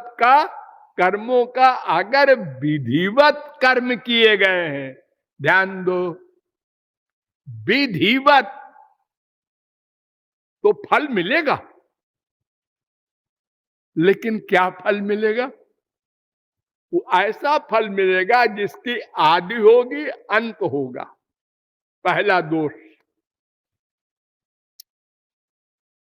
का कर्मों का अगर विधिवत कर्म किए गए हैं, ध्यान दो, विधिवत, तो फल मिलेगा। लेकिन क्या फल मिलेगा? वो ऐसा फल मिलेगा जिसकी आदि होगी, अंत होगा। पहला दोष,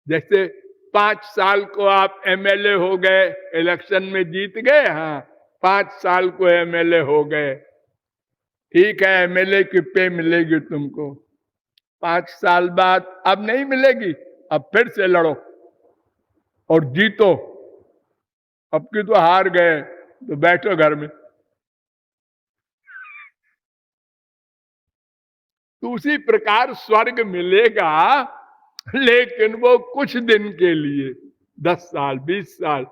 जैसे 5 साल को आप एमएलए हो गए, इलेक्शन में जीत गए, हाँ 5 साल को एमएलए हो गए, ठीक है, एमएलए की पे मिलेगी तुमको। 5 साल बाद अब नहीं मिलेगी, अब फिर से लड़ो और जीतो। अब की तो हार गए, तो बैठो घर में। तो उसी प्रकार स्वर्ग मिलेगा, लेकिन वो कुछ दिन के लिए, 10 साल 20 साल,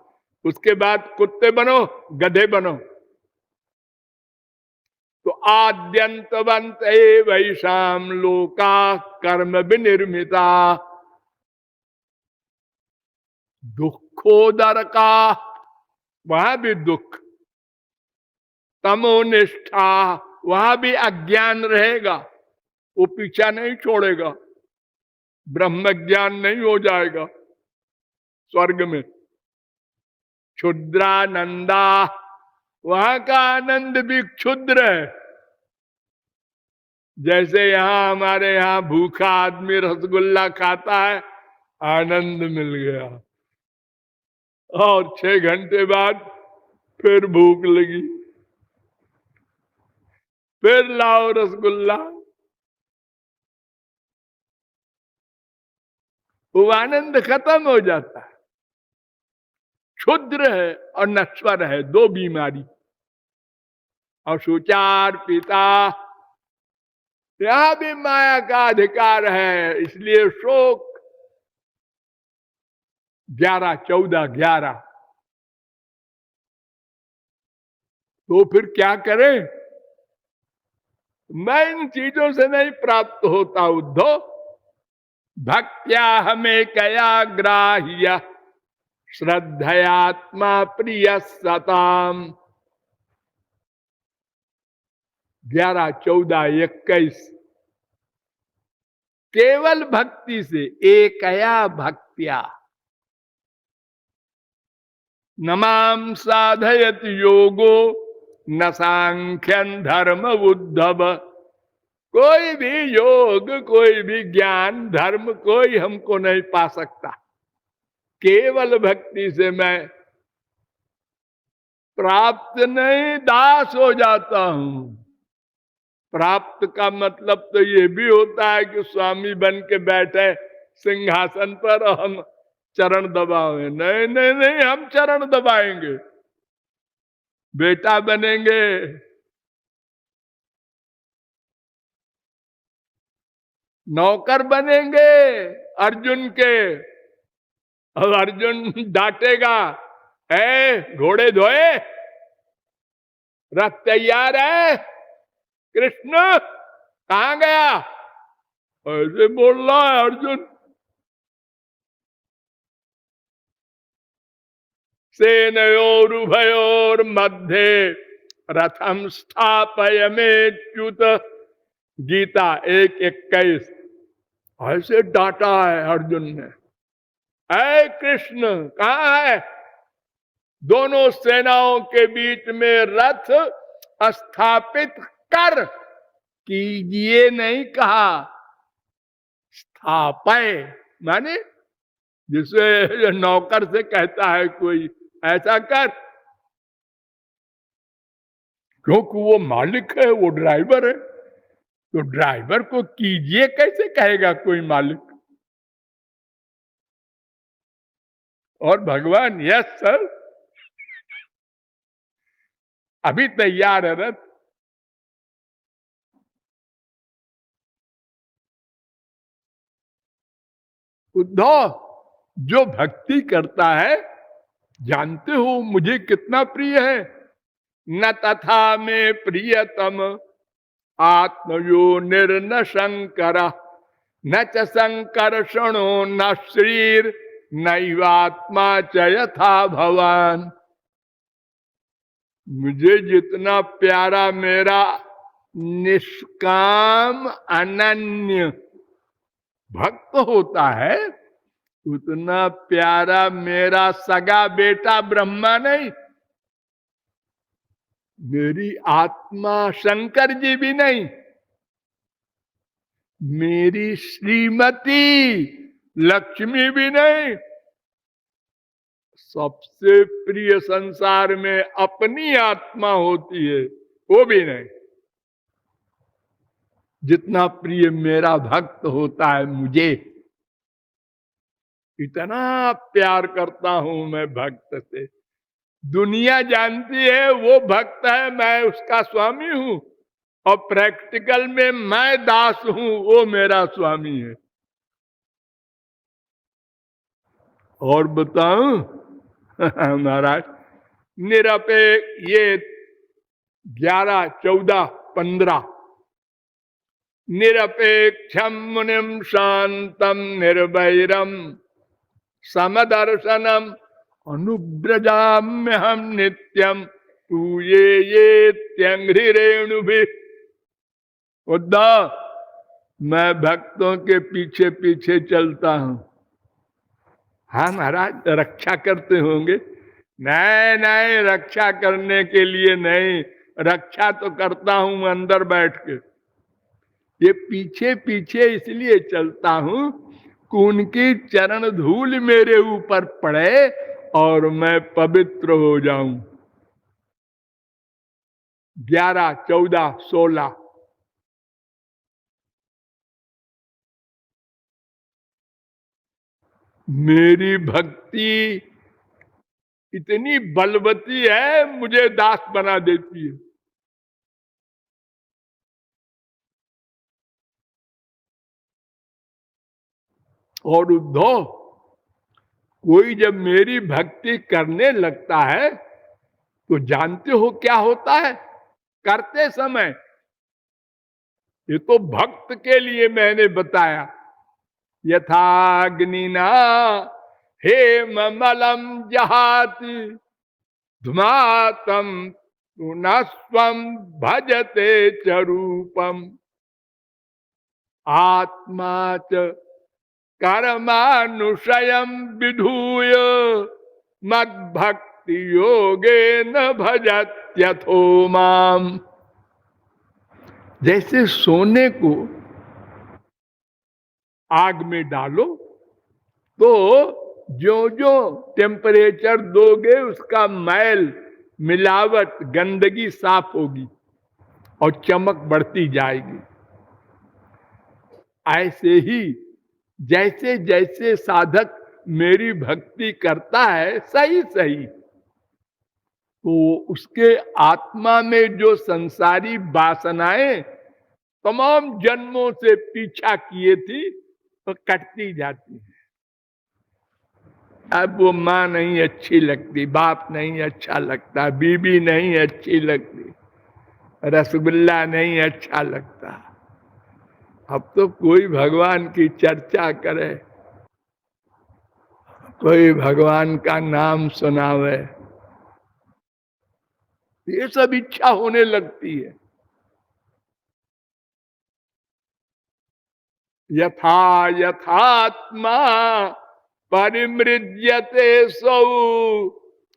उसके बाद कुत्ते बनो, गधे बनो। तो आद्यंतवंत वैशाम लोका कर्म विनिर्मिता, दुखोदर का, वहां भी दुख, तमोनिष्ठा, वहां भी अज्ञान रहेगा, वो पीछा नहीं छोड़ेगा, ब्रह्म ज्ञान नहीं हो जाएगा स्वर्ग में। क्षुद्रानंदा, वहां का आनंद भी क्षुद्र है। जैसे यहां हमारे यहां भूखा आदमी रसगुल्ला खाता है, आनंद मिल गया, और 6 घंटे बाद फिर भूख लगी, फिर लाओ रसगुल्ला, वो आनंद खत्म हो जाता है। क्षुद्र है और नश्वर है, दो बीमारी। और सुचार पिता, यहां भी माया का अधिकार है, इसलिए शोक 11, 14, 11। तो फिर क्या करें? मैं इन चीजों से नहीं प्राप्त होता उद्धव। भक्त्या हमें कया ग्राह्य, श्रद्धयात्मा प्रिय सताम। 11, 14, 21, केवल भक्ति से, एकया भक्त्या नमाम साधयत योगो न सांख्यन धर्म उद्धव। कोई भी योग, कोई भी ज्ञान, धर्म कोई हमको नहीं पा सकता। केवल भक्ति से मैं प्राप्त नहीं, दास हो जाता हूं। प्राप्त का मतलब तो ये भी होता है कि स्वामी बन के बैठे सिंहासन पर और हम चरण दबावे। नहीं नहीं नहीं, हम चरण दबाएंगे, बेटा बनेंगे, नौकर बनेंगे अर्जुन के। अब अर्जुन डांटेगा, है घोड़े धोए, रथ तैयार है, कृष्ण कहां गया, ऐसे बोल रहा है अर्जुन। सेनयोरुभयोर मध्य रथम स्थापयमेच्युत, गीता 1:21। ऐसे डांटा है अर्जुन ने, ऐ कृष्ण कहां है? दोनों सेनाओं के बीच में रथ स्थापित कर, कीजिए नहीं कहा, स्थापय माने जिसे नौकर से कहता है कोई, ऐसा कर, क्योंकि वो मालिक है, वो ड्राइवर है, तो ड्राइवर को कीजिए कैसे कहेगा कोई मालिक? और भगवान, यस सर, अभी तैयार है रथ। उद्धव, जो भक्ति करता है, जानते हो मुझे कितना प्रिय है, न तथा में प्रियतम आत्मयो निर्न शंकर, न च संकर्षणो न श्रीर नैवात्मा च यथा भवान। मुझे जितना प्यारा मेरा निष्काम अनन्य भक्त होता है, उतना प्यारा मेरा सगा बेटा ब्रह्मा नहीं, मेरी आत्मा शंकर जी भी नहीं, मेरी श्रीमती लक्ष्मी भी नहीं, सबसे प्रिय संसार में अपनी आत्मा होती है वो भी नहीं। जितना प्रिय मेरा भक्त होता है मुझे, इतना प्यार करता हूं मैं भक्त से। दुनिया जानती है वो भक्त है, मैं उसका स्वामी हूं, और प्रैक्टिकल में मैं दास हूं, वो मेरा स्वामी है। और बताऊं महाराज, निरपेक्ष ये 11, 14, 15 निरपेक्षम मुनिम शांतम निर्वैरम समदर्शनम अनुब्रजाम्य हम नित्यम तू ये त्यंघ्रि रेणु भी। उद्धव, मैं भक्तों के पीछे पीछे चलता हूं। हाँ महाराज, रक्षा करते होंगे। नहीं नहीं, रक्षा करने के लिए नहीं, रक्षा तो करता हूं अंदर बैठ के। ये पीछे पीछे इसलिए चलता हूं कि उनकी चरण धूल मेरे ऊपर पड़े और मैं पवित्र हो जाऊं। 11, 14, 16 मेरी भक्ति इतनी बलवती है, मुझे दास बना देती है। और उद्धव, कोई जब मेरी भक्ति करने लगता है तो जानते हो क्या होता है? करते समय, ये तो भक्त के लिए मैंने बताया, यथाग्निना हे ममलम जहाति धुमातम पुनस्वम भजते च रूपम आत्मा च कर्मानुषयम विधूय मद भक्ति योगे न भजत्यथो माम। जैसे सोने को आग में डालो तो जो जो टेम्परेचर दोगे उसका मैल, मिलावट, गंदगी साफ होगी और चमक बढ़ती जाएगी। ऐसे ही जैसे जैसे साधक मेरी भक्ति करता है सही सही, तो उसके आत्मा में जो संसारी वासनाएं तमाम जन्मों से पीछा किए थी तो कटती जाती है। अब वो माँ नहीं अच्छी लगती, बाप नहीं अच्छा लगता, बीबी नहीं अच्छी लगती, रसगुल्ला नहीं अच्छा लगता। अब तो कोई भगवान की चर्चा करे, कोई भगवान का नाम सुनावे, ये सब इच्छा होने लगती है। यथा यथात्मा परिमृज्यते सौ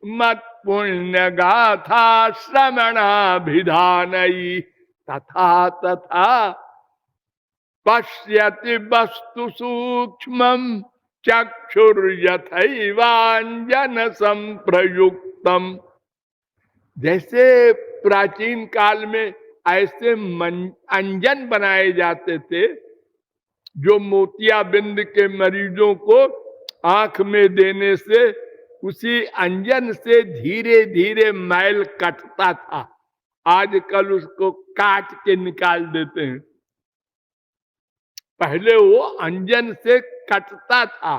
मत पुण्य गाथा श्रवणाभिधानई तथा तथा पश्यति वस्तु सूक्ष्मम चक्षुर्यथैवांजन संप्रयुक्तम। जैसे प्राचीन काल में ऐसे अंजन बनाए जाते थे जो मोतियाबिंद के मरीजों को आंख में देने से उसी अंजन से धीरे धीरे मैल कटता था। आजकल उसको काट के निकाल देते हैं, पहले वो अंजन से कटता था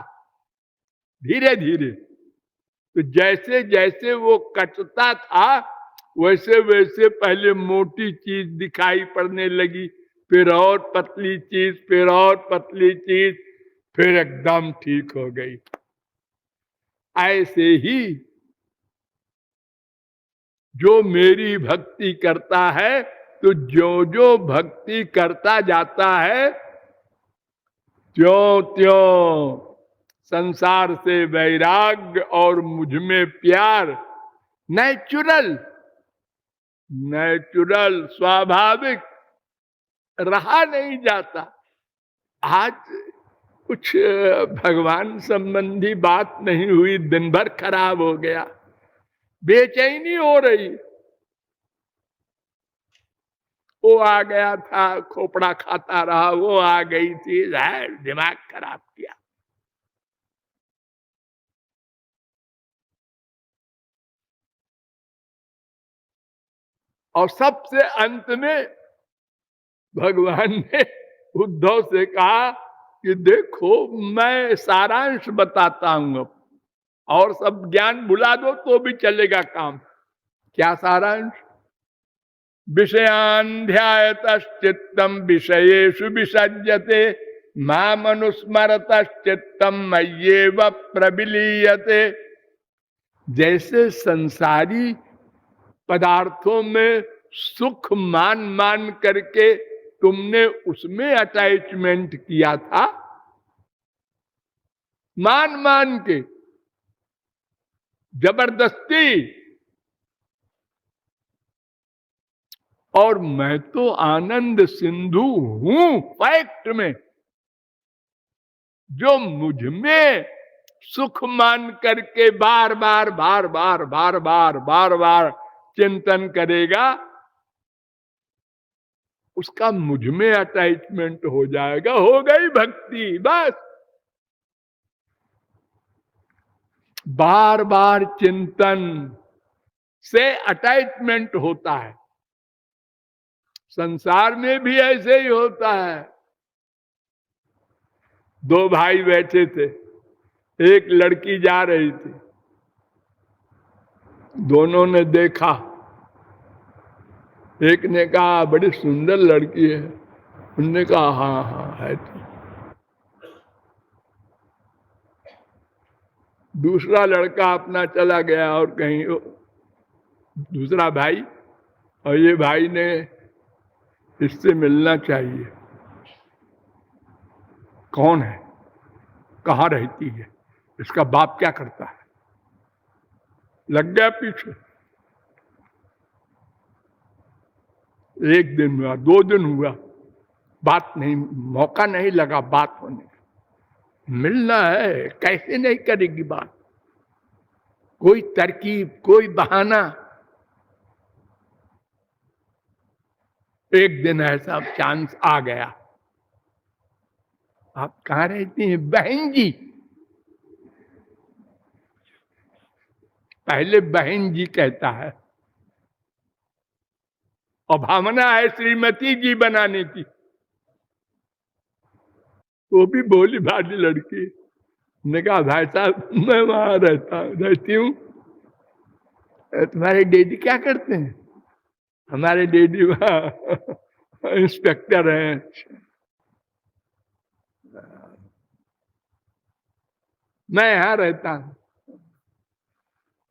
धीरे धीरे। तो जैसे जैसे वो कटता था वैसे वैसे पहले मोटी चीज दिखाई पड़ने लगी, फिर और पतली चीज, फिर और पतली चीज, फिर एकदम ठीक हो गई। ऐसे ही जो मेरी भक्ति करता है, तो जो जो भक्ति करता जाता है त्यों त्यों संसार से वैराग्य और मुझ में प्यार नेचुरल नेचुरल स्वाभाविक रहा नहीं जाता। आज कुछ भगवान संबंधी बात नहीं हुई, दिन भर खराब हो गया, बेचैनी हो रही। वो आ गया था, खोपड़ा खाता रहा, वो आ गई थी, दिमाग खराब किया। और सबसे अंत में भगवान ने उद्धव से कहा कि देखो मैं सारांश बताता हूं, अब और सब ज्ञान भुला दो तो भी चलेगा काम। क्या सारांश? विषयान ध्यायतश्चित्तम विषयेषु विसज्जते मामनुस्मरतश्चित्तम मय्येव प्रविलीयते। जैसे संसारी पदार्थों में सुख मान मान करके तुमने उसमें अटैचमेंट किया था, मान मान के जबरदस्ती, और मैं तो आनंद सिंधु हूं फैक्ट में, जो मुझ में सुख मान करके बार बार बार बार बार बार बार बार चिंतन करेगा, उसका मुझ में अटैचमेंट हो जाएगा, हो गई भक्ति। बस बार बार चिंतन से अटैचमेंट होता है। संसार में भी ऐसे ही होता है। दो भाई बैठे थे, एक लड़की जा रही थी, दोनों ने देखा, एक ने कहा बड़ी सुंदर लड़की है, उनने कहा हाँ हाँ है। दूसरा लड़का अपना चला गया और कहीं, दूसरा भाई, और ये भाई ने इससे मिलना चाहिए, कौन है, कहाँ रहती है, इसका बाप क्या करता है, लग गया पीछे। एक दिन हुआ, 2 दिन हुआ, बात नहीं, मौका नहीं लगा बात होने। मिलना है, कैसे नहीं करेगी बात, कोई तरकीब, कोई बहाना। एक दिन ऐसा चांस आ गया, आप कहाँ रहती हैं, बहन जी। पहले बहन जी कहता है, और भावना है श्रीमती जी बनाने की। वो भी भोली भाली लड़की ने कहा भाई साहब मैं वहां रहती हूँ, तुम्हारे डैडी क्या करते हैं? हमारे डैडी वहां इंस्पेक्टर हैं। मैं यहां रहता हूं,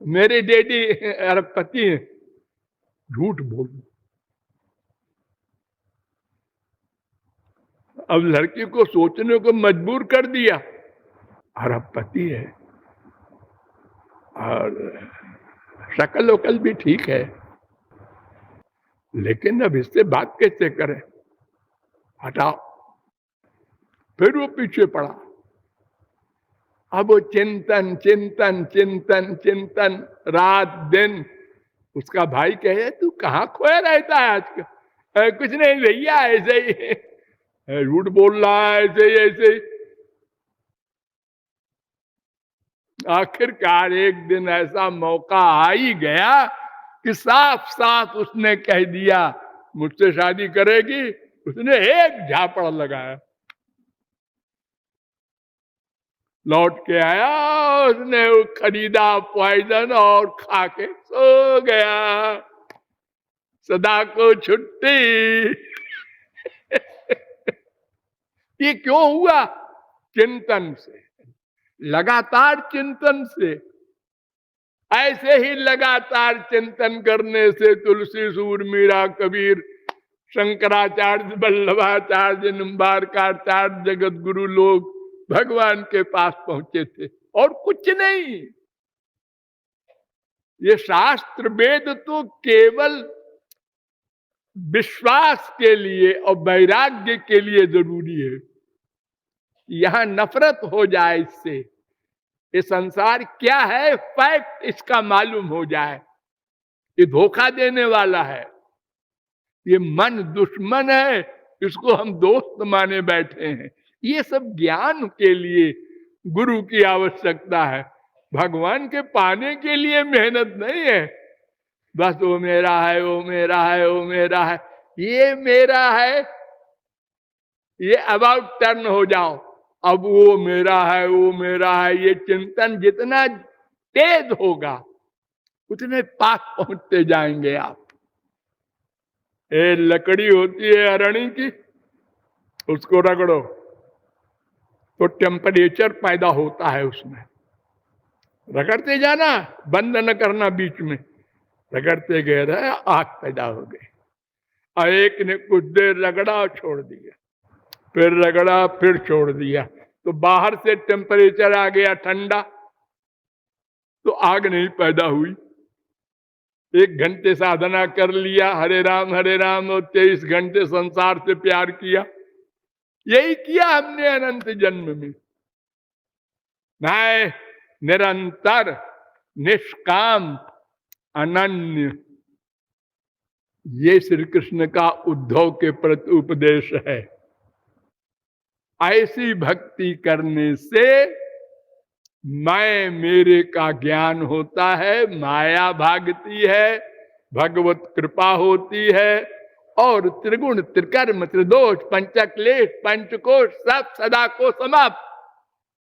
मेरे डैडी अरबपति हैं। झूठ बोल। अब लड़की को सोचने को मजबूर कर दिया, अरबपति है और शक्ल वकल भी ठीक है, लेकिन अब इससे बात कैसे करें, हटाओ। फिर वो पीछे पड़ा। अब वो चिंतन चिंतन चिंतन चिंतन, रात दिन। उसका भाई कहे तू कहाँ खोया रहता है आजकल? कुछ नहीं भैया, ऐसे ही झूठ बोल रहा है, ऐसे ही ऐसे ही। आखिरकार एक दिन ऐसा मौका आ ही गया कि साफ साफ उसने कह दिया मुझसे शादी करेगी। उसने एक झापड़ लगाया, लौट के आया, उसने वो खरीदा पॉइजन और खा के सो गया, सदा को छुट्टी। ये क्यों हुआ? चिंतन से, लगातार चिंतन से। ऐसे ही लगातार चिंतन करने से तुलसी, सूर, मीरा, कबीर, शंकराचार्य, वल्लभाचार्य, निम्बारकाचार्य, जगत गुरु लोग भगवान के पास पहुंचे थे, और कुछ नहीं। ये शास्त्र वेद तो केवल विश्वास के लिए और वैराग्य के लिए जरूरी है। यहां नफरत हो जाए इससे, ये संसार क्या है फैक्ट इसका मालूम हो जाए, ये धोखा देने वाला है, ये मन दुश्मन है, इसको हम दोस्त माने बैठे हैं। ये सब ज्ञान के लिए गुरु की आवश्यकता है, भगवान के पाने के लिए मेहनत नहीं है। बस वो मेरा है, वो मेरा है, वो मेरा है, ये मेरा है, ये अबाउट टर्न हो जाओ। अब वो मेरा है, वो मेरा है, ये चिंतन जितना तेज होगा उतने पास पहुंचते जाएंगे आप। ये लकड़ी होती है अरणी की, उसको रगड़ो तो टेम्परेचर पैदा होता है उसमें, रगड़ते जाना, बंद न करना बीच में, रगड़ते गए रहे, आग पैदा हो गई। और एक ने कुछ देर रगड़ा और छोड़ दिया, फिर रगड़ा फिर छोड़ दिया, तो बाहर से टेम्परेचर आ गया ठंडा, तो आग नहीं पैदा हुई। 1 घंटे साधना कर लिया, हरे राम और 23 घंटे संसार से प्यार किया, यही किया हमने अनंत जन्म में। मैं निरंतर निष्काम अनन्य, ये श्री कृष्ण का उद्धव के प्रति उपदेश है। ऐसी भक्ति करने से मैं मेरे का ज्ञान होता है, माया भागती है, भगवत कृपा होती है, और त्रिगुण त्रिकर्म त्रिदोष पंचक्लेश पंचकोश सब सदा को समाप्त।